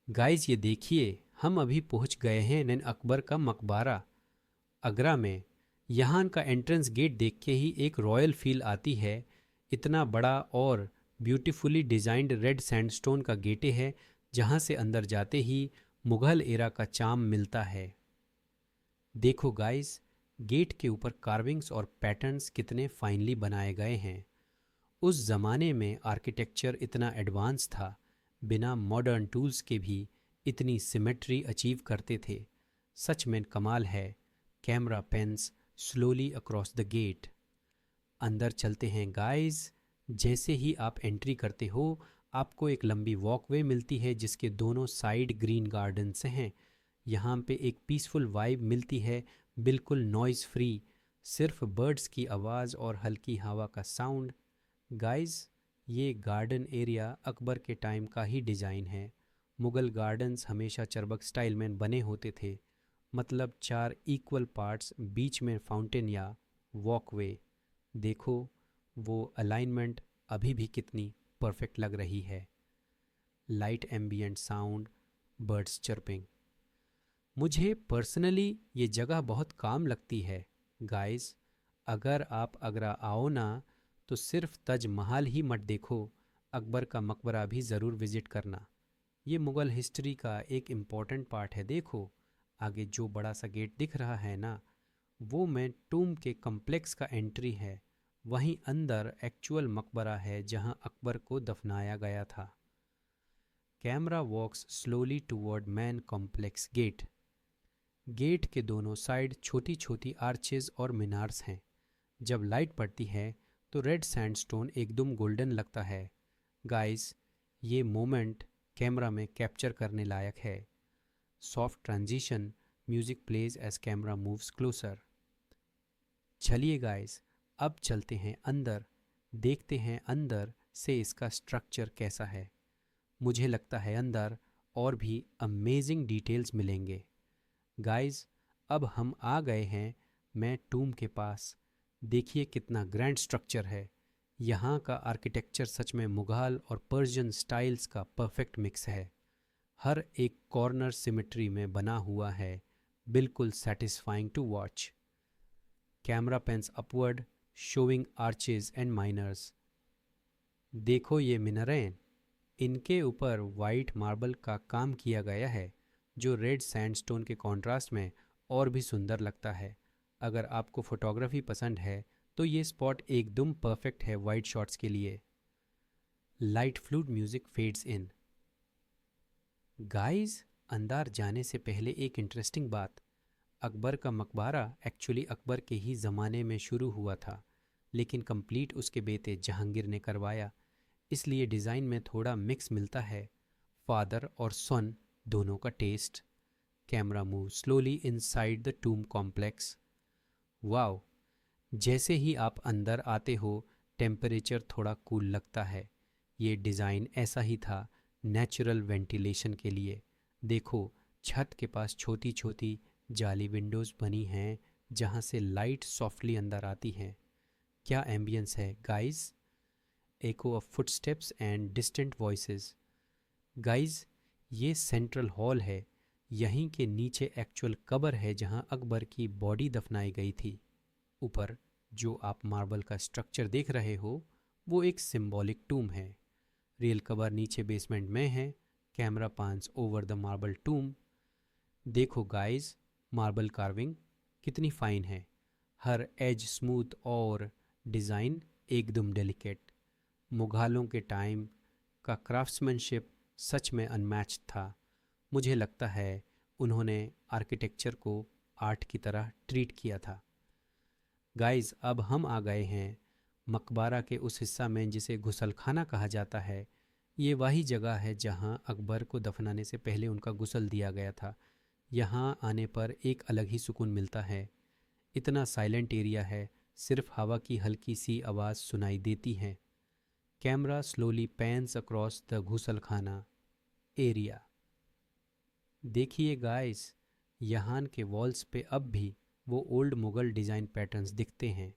Guys ये देखिए, हम अभी पहुंच गए हैं नैन अकबर का मकबरा आगरा में। यहाँ का एंट्रेंस गेट देख के ही एक रॉयल फील आती है। इतना बड़ा और ब्यूटीफुली डिजाइंड रेड सैंडस्टोन का गेटे है, जहाँ से अंदर जाते ही मुगल एरा का चार्म मिलता है। देखो गाइस, गेट के ऊपर कार्विंग्स और पैटर्न्स कितने फाइनली बनाए गए हैं। उस ज़माने में आर्किटेक्चर इतना एडवांस था, बिना मॉडर्न टूल्स के भी इतनी सिमेट्री अचीव करते थे। सच में कमाल है। Camera pans slowly across the gate. अंदर चलते हैं गाइस। जैसे ही आप एंट्री करते हो, आपको एक लंबी वॉकवे मिलती है जिसके दोनों साइड ग्रीन गार्डन्स हैं। यहाँ पे एक पीसफुल वाइब मिलती है, बिल्कुल नॉइज़ फ्री, सिर्फ बर्ड्स की आवाज़ और हल्की हवा का साउंड। गाइस, ये गार्डन एरिया अकबर के टाइम का ही डिज़ाइन है। मुगल गार्डन्स हमेशा चरबक स्टाइल में बने होते थे, मतलब चार इक्वल पार्ट्स, बीच में फाउंटेन या वॉकवे। देखो, वो अलाइनमेंट अभी भी कितनी परफेक्ट लग रही है। Light ambient sound, birds chirping. मुझे पर्सनली ये जगह बहुत काम लगती है। गाइस, अगर आप आगरा आओ ना, तो सिर्फ ताज महल ही मत देखो, अकबर का मकबरा भी ज़रूर विज़िट करना। ये मुग़ल हिस्ट्री का एक इम्पॉर्टेंट पार्ट है। देखो, आगे जो बड़ा सा गेट दिख रहा है ना, वो में टूम के कम्प्लेक्स का एंट्री है। वहीं अंदर एक्चुअल मकबरा है जहां अकबर को दफनाया गया था। Camera walks slowly toward main complex gate. Gate के दोनों साइड छोटी छोटी आर्चेज और मीनार्स हैं। जब लाइट पड़ती है तो रेड सैंडस्टोन एकदम गोल्डन लगता है। गाइस, ये मोमेंट कैमरा में कैप्चर करने लायक है। Soft transition music plays as camera moves closer. चलिए गाइस, अब चलते हैं अंदर, देखते हैं अंदर से इसका स्ट्रक्चर कैसा है। मुझे लगता है अंदर और भी अमेजिंग डिटेल्स मिलेंगे। गाइस, अब हम आ गए हैं मैं टूम के पास। देखिए कितना ग्रैंड स्ट्रक्चर है। यहाँ का आर्किटेक्चर सच में मुग़ल और पर्शियन स्टाइल्स का परफेक्ट मिक्स है। हर एक कॉर्नर सिमेट्री में बना हुआ है, बिल्कुल satisfying to watch. Camera pans upward, showing arches and minarets. देखो ये मिनरें, इनके ऊपर वाइट मार्बल का काम किया गया है, जो रेड सैंडस्टोन के कॉन्ट्रास्ट में और भी सुंदर लगता है। अगर आपको फोटोग्राफी पसंद है तो ये स्पॉट एकदम परफेक्ट है वाइट शॉट्स के लिए। लाइट फ्लूट म्यूजिक फेड्स इन। गाइस, अंदर जाने से पहले एक इंटरेस्टिंग बात। अकबर का मकबरा एक्चुअली अकबर के ही ज़माने में शुरू हुआ था, लेकिन कंप्लीट उसके बेटे जहांगीर ने करवाया। इसलिए डिज़ाइन में थोड़ा मिक्स मिलता है, फादर और सन दोनों का टेस्ट। Camera move slowly inside the tomb complex. Wow, जैसे ही आप अंदर आते हो टेम्परेचर थोड़ा कूल लगता है। ये डिज़ाइन ऐसा ही था, नेचुरल वेंटिलेशन के लिए। देखो, छत के पास छोटी छोटी जाली विंडोज़ बनी हैं जहाँ से लाइट सॉफ्टली अंदर आती हैं। क्या एम्बियंस है guys. Echo of footsteps and distant voices. Guys, ये सेंट्रल हॉल है। यहीं के नीचे एक्चुअल कब्र है जहाँ अकबर की बॉडी दफनाई गई थी। ऊपर जो आप मार्बल का स्ट्रक्चर देख रहे हो, वो एक सिंबॉलिक टूम है। रियल कब्र नीचे बेसमेंट में है। Camera pans over the marble tomb. देखो गाइस, मार्बल कार्विंग कितनी फाइन है। हर एज स्मूथ और डिज़ाइन एकदम डेलिकेट। मुग़लों के टाइम का क्राफ्ट्समैनशिप सच में अनमैच्ड था। मुझे लगता है उन्होंने आर्किटेक्चर को आर्ट की तरह ट्रीट किया था। गाइस, अब हम आ गए हैं मकबरा के उस हिस्सा में जिसे गुसलखाना कहा जाता है। ये वही जगह है जहां अकबर को दफनाने से पहले उनका गुसल दिया गया था। यहाँ आने पर एक अलग ही सुकून मिलता है। इतना साइलेंट एरिया है, सिर्फ हवा की हल्की सी आवाज़ सुनाई देती है। Camera slowly pans across the गुसलखाना एरिया। देखिए गाइस, यहाँ के वॉल्स पे अब भी वो ओल्ड मुग़ल डिज़ाइन पैटर्न्स दिखते हैं।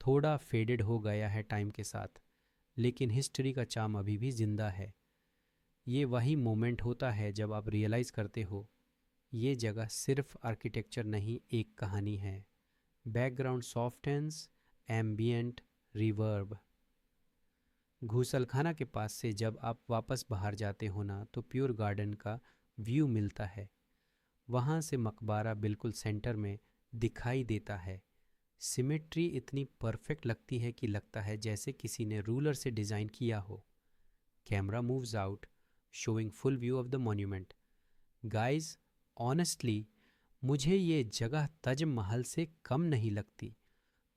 थोड़ा फेडेड हो गया है टाइम के साथ, लेकिन हिस्ट्री का चार्म अभी भी ज़िंदा है। ये वही मोमेंट होता है जब आप रियलाइज़ करते हो ये जगह सिर्फ आर्किटेक्चर नहीं, एक कहानी है। Background softens, ambient reverb. घूसलखाना के पास से जब आप वापस बाहर जाते हो ना, तो प्योर गार्डन का व्यू मिलता है। वहाँ से मकबरा बिल्कुल सेंटर में दिखाई देता है। सिमेट्री इतनी परफेक्ट लगती है कि लगता है जैसे किसी ने रूलर से डिज़ाइन किया हो। Camera moves out, showing full view of the monument. Guys, honestly मुझे ये जगह ताजमहल से कम नहीं लगती।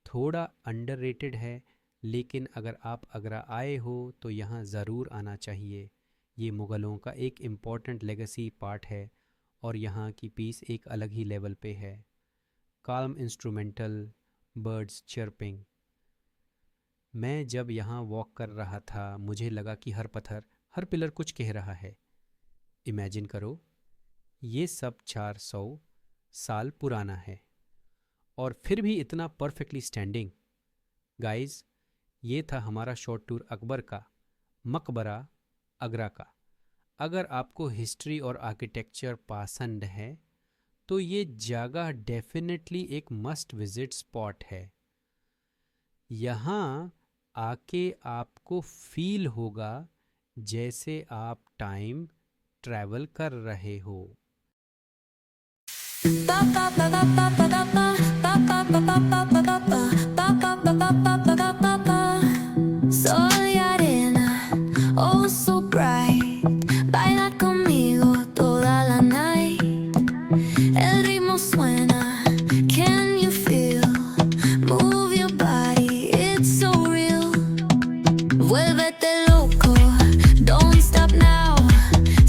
थोड़ा अंडररेटेड है, लेकिन अगर आप आगरा आए हो तो यहाँ ज़रूर आना चाहिए। ये मुग़लों का एक इम्पॉर्टेंट लेगेसी पार्ट है और यहाँ की पीस एक अलग ही लेवल पे है। Calm instrumental, birds chirping. मैं जब यहाँ वॉक कर रहा था मुझे लगा कि हर पत्थर, हर पिलर कुछ कह रहा है। इमेजिन करो, ये सब 400 साल पुराना है और फिर भी इतना परफेक्टली स्टैंडिंग। गाइस, ये था हमारा शॉर्ट टूर अकबर का मकबरा आगरा का। अगर आपको हिस्ट्री और आर्किटेक्चर पसंद है तो ये जगह डेफिनेटली एक मस्ट विजिट स्पॉट है। यहाँ आके आपको फील होगा जैसे आप टाइम ट्रैवल कर रहे हो। Soy arena, oh so bright. Baila conmigo toda la night. El ritmo suena, can you feel? Move your body, it's so real. Vuélvete loco, don't stop now.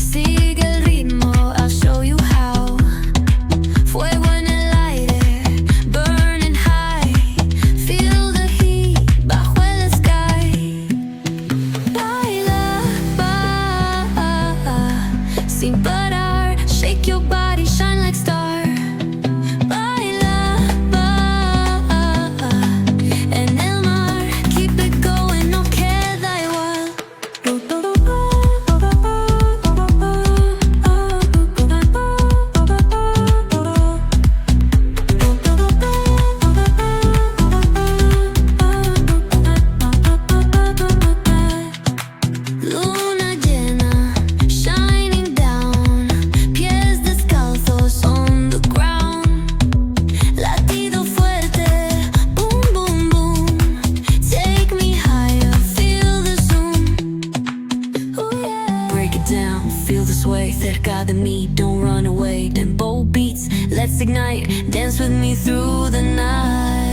Sigue el ritmo, I'll show you how. Fuego en el aire, burning high. Feel the heat bajo el sky. Baila, sin parar. Shake your body, shine like star. Baila, en el mar. Keep it going, no queda igual. Luna llena, shining down. Pies descalzos on the ground. Latido fuerte, boom, boom, boom. Take me higher, feel the zoom. Ooh, yeah. Break it down, feel the sway. Cerca de mí, don't run away. Tempo beats, let's ignite. Dance with me through the night.